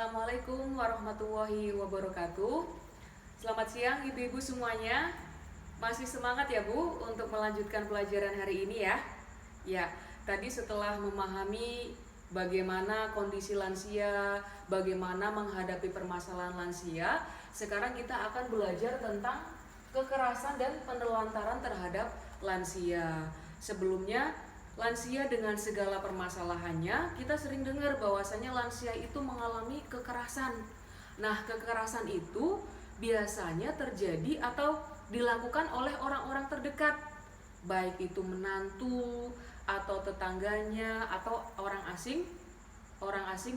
Assalamualaikum warahmatullahi wabarakatuh. Selamat siang ibu-ibu semuanya. Masih semangat ya Bu untuk melanjutkan pelajaran hari ini ya? Ya, tadi setelah memahami bagaimana kondisi lansia, bagaimana menghadapi permasalahan lansia, sekarang kita akan belajar tentang kekerasan dan penelantaran terhadap lansia. Sebelumnya, lansia dengan segala permasalahannya, kita sering dengar bahwasanya lansia itu mengalami kekerasan. Nah, kekerasan itu biasanya terjadi atau dilakukan oleh orang-orang terdekat, baik itu menantu atau tetangganya atau orang asing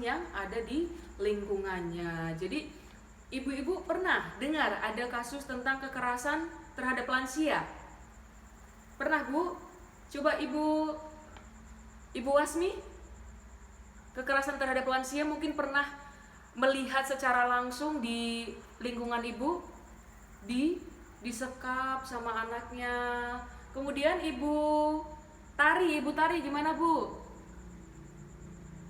yang ada di lingkungannya. Jadi, ibu-ibu pernah dengar ada kasus tentang kekerasan terhadap lansia? Pernah Bu? Coba Ibu Wasmi, kekerasan terhadap lansia mungkin pernah melihat secara langsung di lingkungan Ibu, disekap sama anaknya. Kemudian Ibu Tari gimana Bu?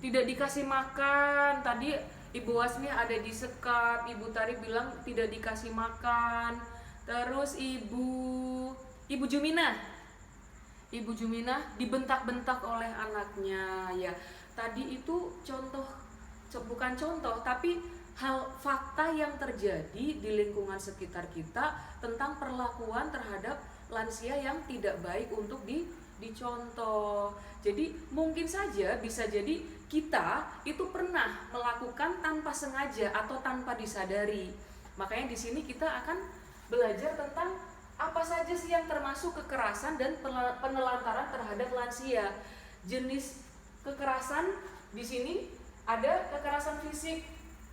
Tidak dikasih makan. Tadi Ibu Wasmi ada disekap, Ibu Tari bilang tidak dikasih makan. Terus Ibu Juminah dibentak-bentak oleh anaknya ya. Tadi itu bukan contoh tapi hal fakta yang terjadi di lingkungan sekitar kita tentang perlakuan terhadap lansia yang tidak baik untuk dicontoh. Jadi mungkin saja bisa jadi kita itu pernah melakukan tanpa sengaja atau tanpa disadari. Makanya di sini kita akan belajar tentang apa saja sih yang termasuk kekerasan dan penelantaran terhadap lansia. Jenis kekerasan di sini ada kekerasan fisik,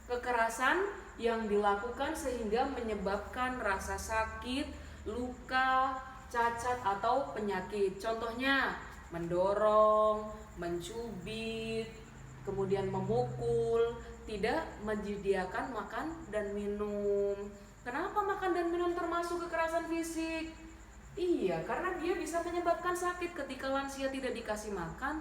kekerasan yang dilakukan sehingga menyebabkan rasa sakit, luka, cacat atau penyakit. Contohnya mendorong, mencubit, kemudian memukul, tidak menyediakan makan dan minum. Kenapa makan dan minum termasuk kekerasan fisik? Iya, karena dia bisa menyebabkan sakit. Ketika lansia tidak dikasih makan,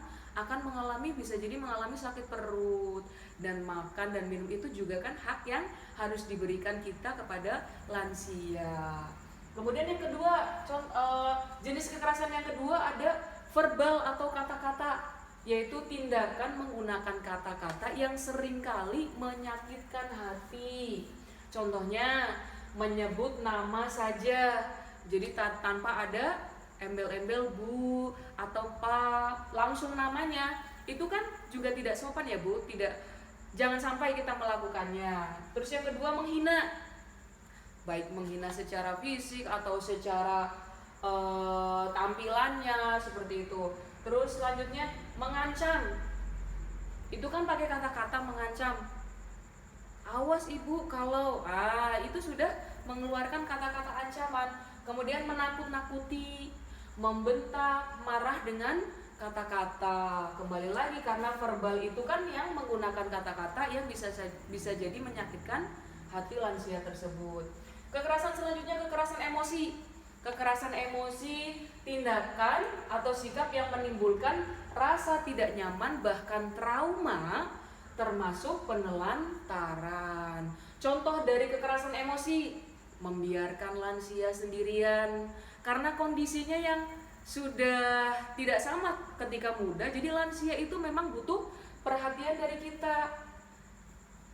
bisa jadi mengalami sakit perut. Dan makan dan minum itu juga kan hak yang harus diberikan kita kepada lansia. Kemudian yang kedua, jenis kekerasan yang kedua ada verbal atau kata-kata, yaitu tindakan menggunakan kata-kata yang seringkali menyakitkan hati. Contohnya menyebut nama saja, jadi tanpa ada embel-embel Bu atau Pak, langsung namanya. Itu kan juga tidak sopan ya Bu, jangan sampai kita melakukannya. Terus yang kedua menghina, baik menghina secara fisik atau secara tampilannya seperti itu. Terus selanjutnya mengancam, itu kan pakai kata-kata mengancam. Awas ibu kalau, itu sudah mengeluarkan kata-kata ancaman. Kemudian menakut-nakuti, membentak, marah dengan kata-kata. Kembali lagi karena verbal itu kan yang menggunakan kata-kata yang bisa jadi menyakitkan hati lansia tersebut. Kekerasan selanjutnya kekerasan emosi. Kekerasan emosi, tindakan atau sikap yang menimbulkan rasa tidak nyaman bahkan trauma, termasuk penelantaran. Contoh dari kekerasan emosi, membiarkan lansia sendirian karena kondisinya yang sudah tidak sama ketika muda. Jadi lansia itu memang butuh perhatian dari kita.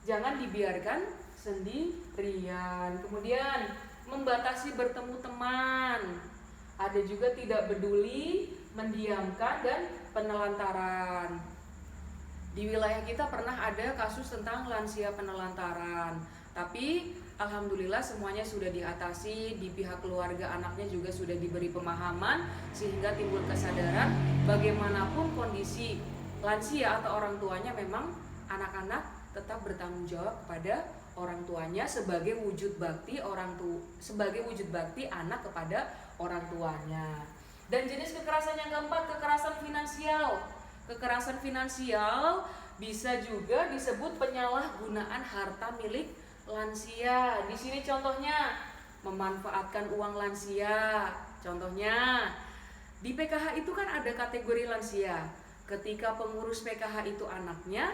Jangan dibiarkan sendirian. Kemudian membatasi bertemu teman. Ada juga tidak peduli, mendiamkan dan penelantaran. Di wilayah kita pernah ada kasus tentang lansia penelantaran, tapi alhamdulillah semuanya sudah diatasi. Di pihak keluarga anaknya juga sudah diberi pemahaman sehingga timbul kesadaran bagaimanapun kondisi lansia atau orang tuanya, memang anak-anak tetap bertanggung jawab kepada orang tuanya sebagai wujud bakti anak kepada orang tuanya. Dan jenis kekerasan yang keempat, kekerasan finansial. Kekerasan finansial bisa juga disebut penyalahgunaan harta milik lansia. Di sini contohnya memanfaatkan uang lansia. Contohnya di PKH itu kan ada kategori lansia. Ketika pengurus PKH itu anaknya,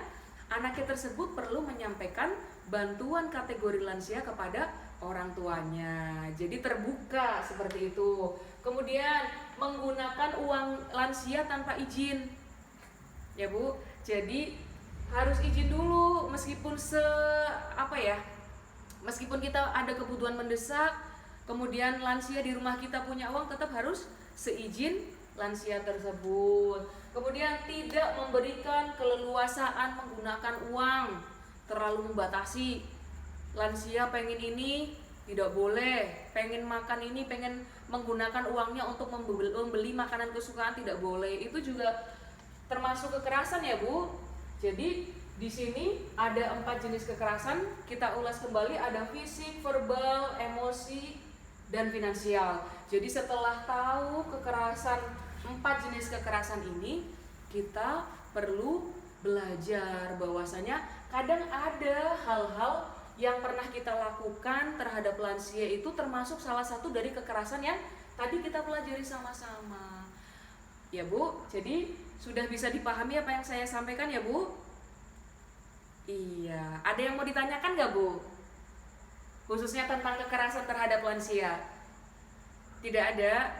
anaknya tersebut perlu menyampaikan bantuan kategori lansia kepada orang tuanya. Jadi terbuka seperti itu. Kemudian menggunakan uang lansia tanpa izin. Ya Bu, jadi harus izin dulu meskipun meskipun kita ada kebutuhan mendesak, kemudian lansia di rumah kita punya uang, tetap harus seizin lansia tersebut. Kemudian tidak memberikan keleluasaan menggunakan uang, terlalu membatasi. Lansia pengen ini tidak boleh, pengen makan ini, pengen menggunakan uangnya untuk membeli makanan kesukaan tidak boleh. Itu juga termasuk kekerasan ya Bu. Jadi di sini ada 4 jenis kekerasan, kita ulas kembali, ada fisik, verbal, emosi, dan finansial. Jadi setelah tahu kekerasan 4 jenis kekerasan ini, kita perlu belajar bahwasanya kadang ada hal-hal yang pernah kita lakukan terhadap lansia itu termasuk salah satu dari kekerasan yang tadi kita pelajari sama-sama. Ya Bu, jadi sudah bisa dipahami apa yang saya sampaikan ya Bu? Iya, ada yang mau ditanyakan nggak Bu? Khususnya tentang kekerasan terhadap lansia? Tidak ada?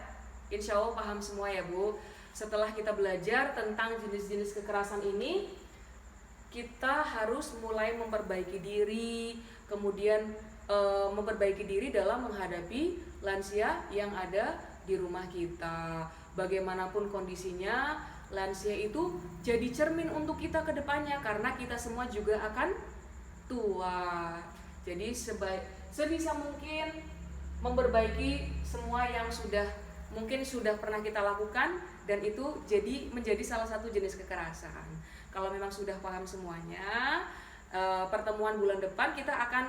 Insya Allah paham semua ya Bu. Setelah kita belajar tentang jenis-jenis kekerasan ini, kita harus mulai memperbaiki diri, kemudian memperbaiki diri dalam menghadapi lansia yang ada di rumah kita. Bagaimanapun kondisinya, lansia itu jadi cermin untuk kita ke depannya, karena kita semua juga akan tua. Jadi sebisa mungkin memperbaiki semua yang mungkin sudah pernah kita lakukan, dan itu menjadi salah satu jenis kekerasan. Kalau memang sudah paham semuanya, pertemuan bulan depan kita akan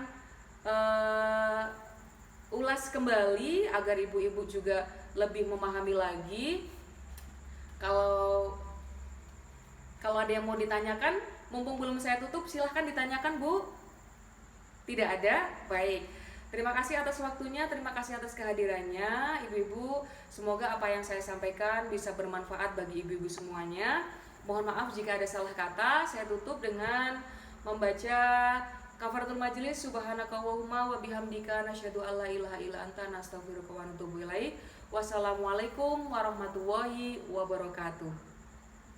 ulas kembali agar ibu-ibu juga lebih memahami lagi. Kalau ada yang mau ditanyakan, mumpung belum saya tutup, silahkan ditanyakan Bu. Tidak ada? Baik. Terima kasih atas waktunya, terima kasih atas kehadirannya ibu-ibu. Semoga apa yang saya sampaikan bisa bermanfaat bagi ibu-ibu semuanya. Mohon maaf jika ada salah kata. Saya tutup dengan membaca kafaratul majelis. Subhanakallahumma wa bihamdika nasyhadu alla ilaha illa anta nastaghfiruka wa natubu ilaik. Wassalamualaikum warahmatullahi wabarakatuh.